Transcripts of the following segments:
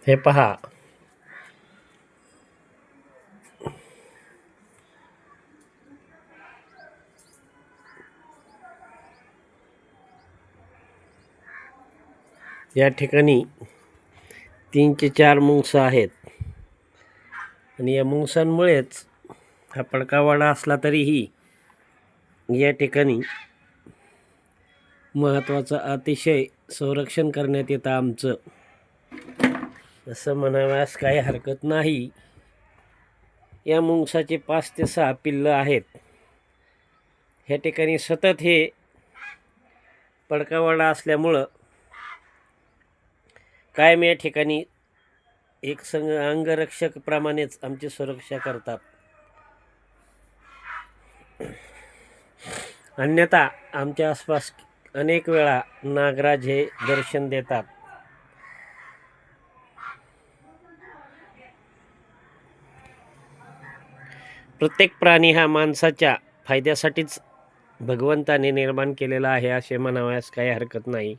हे पहा, या ठिकाणी 3 ते 4 मुंगसं आहेत आणि या मुंगसांमुळेच हा पडकावाडा असला तरीही या ठिकाणी महत्त्वाचं अतिशय संरक्षण करण्यात येतं आमचं, असं म्हणाव्यास काही हरकत नाही. या मुंगसाचे 5 ते 6 पिल्लं आहेत. ह्या ठिकाणी सतत हे पडकावाडा असल्यामुळं कायम या ठिकाणी एक अंगरक्षकप्रमाणेच आमची सुरक्षा करतात. अन्यथा आमच्या आसपास अनेक वेळा नागराज हे दर्शन देतात. प्रत्येक प्राणी हा माणसाच्या फायद्यासाठीच भगवंताने निर्माण केलेला आहे असे म्हणावयास काही हरकत नाही.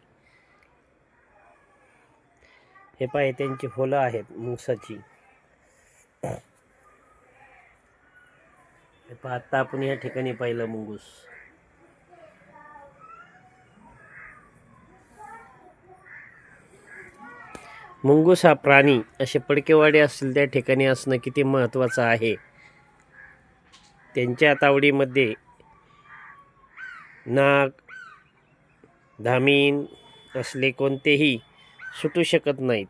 हे पाहे, त्यांची फुलं आहेत मुंगसाची. हे पहा, आता आपण या ठिकाणी पाहिलं मुंगूस. मुंगूस हा प्राणी असे पडकेवाडे असतील त्या ठिकाणी असणं किती महत्त्वाचं आहे. त्यांच्या तावडीमध्ये नाग, धामीन असले कोणतेही सुटू शकत नाहीत.